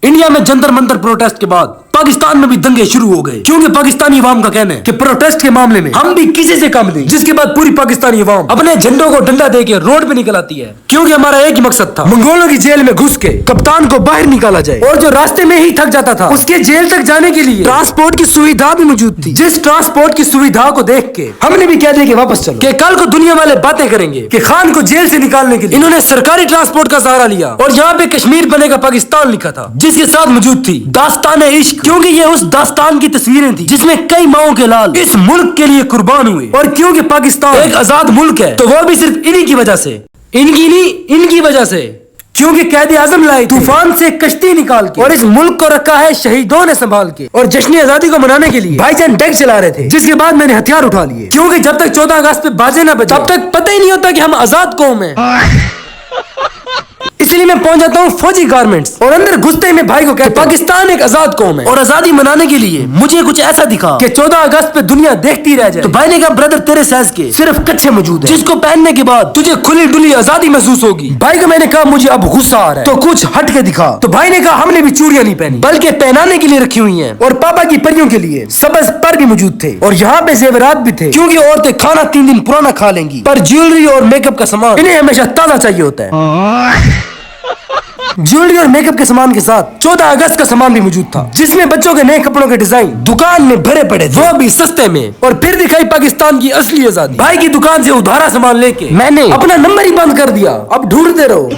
India में Jantar Mantar protest के बाद पाकिस्तान में भी दंगे शुरू हो गए, क्योंकि पाकिस्तानी अवाम का कहना है कि प्रोटेस्ट के मामले में हम भी किसी से कम नहीं। जिसके बाद पूरी पाकिस्तानी अवाम अपने झंडों को डंडा देके रोड पे निकल आती है, क्योंकि हमारा एक ही मकसद था, मंगोलों की जेल में घुस के कप्तान को बाहर निकाला जाए। और जो रास्ते में ही थक जाता था, उसके जेल तक जाने के लिए ट्रांसपोर्ट की सुविधा भी मौजूद थी। जिस ट्रांसपोर्ट की सुविधा को देख के हमने भी कह दिया कि वापस चलो, कि कल को दुनिया वाले बातें करेंगे कि खान को जेल से निकालने के लिए इन्होंने सरकारी ट्रांसपोर्ट का सहारा लिया। और यहाँ पे कश्मीर बनेगा पाकिस्तान लिखा था, जिसके साथ मौजूद थी दास्तान इश्क, क्योंकि ये उस दास्तान की तस्वीरें थी जिसमें कई माओं के लाल इस मुल्क के लिए कुर्बान हुए। और क्योंकि पाकिस्तान एक आजाद मुल्क है, तो वो भी सिर्फ इन्हीं की वजह से, इनकी नहीं, इनकी वजह से, क्योंकि कैद आजम लाए तूफान से कश्ती निकाल के और इस मुल्क को रखा है शहीदों ने संभाल के। और जश्न आजादी को मनाने के लिए भाईजान डेग चला रहे थे, जिसके बाद मैंने हथियार उठा लिए, क्योंकि जब तक 14 अगस्त पे बाजे ना बजे तब तक पता ही नहीं होता कि हम आजाद कौम है। इसलिए मैं पहुंच जाता हूँ फौजी गारमेंट्स और अंदर घुसते ही मैं भाई को कहता पाकिस्तान एक आजाद कौम है और आजादी मनाने के लिए मुझे कुछ ऐसा दिखा कि 14 अगस्त पे दुनिया देखती रह जाए। तो भाई ने कहा ब्रदर तेरे साइज के सिर्फ कच्चे मौजूद है, जिसको पहनने के बाद तुझे खुली डुली आजादी महसूस होगी। भाई को मैंने कहा मुझे अब गुस्सा आ रहा है, तो कुछ हट के दिखा। तो भाई ने कहा हमने भी चूड़ियां नहीं पहनी, बल्कि पहनाने के लिए रखी हुई है, और पापा की परियों के लिए सब्ज पर भी मौजूद थे, और यहाँ पे जेवरात भी थे, क्योंकि औरतें खाना 3 दिन पुराना खा लेंगी, पर ज्वेलरी और मेकअप का सामान इन्हें हमेशा ताजा चाहिए होता है। ज्वेलरी और मेकअप के सामान के साथ 14 अगस्त का सामान भी मौजूद था, जिसमें बच्चों के नए कपड़ों के डिजाइन दुकान में भरे पड़े थे, वो भी सस्ते में। और फिर दिखाई पाकिस्तान की असली आजादी। भाई की दुकान से उधारा सामान लेके मैंने अपना नंबर ही बंद कर दिया, अब ढूंढते रहो।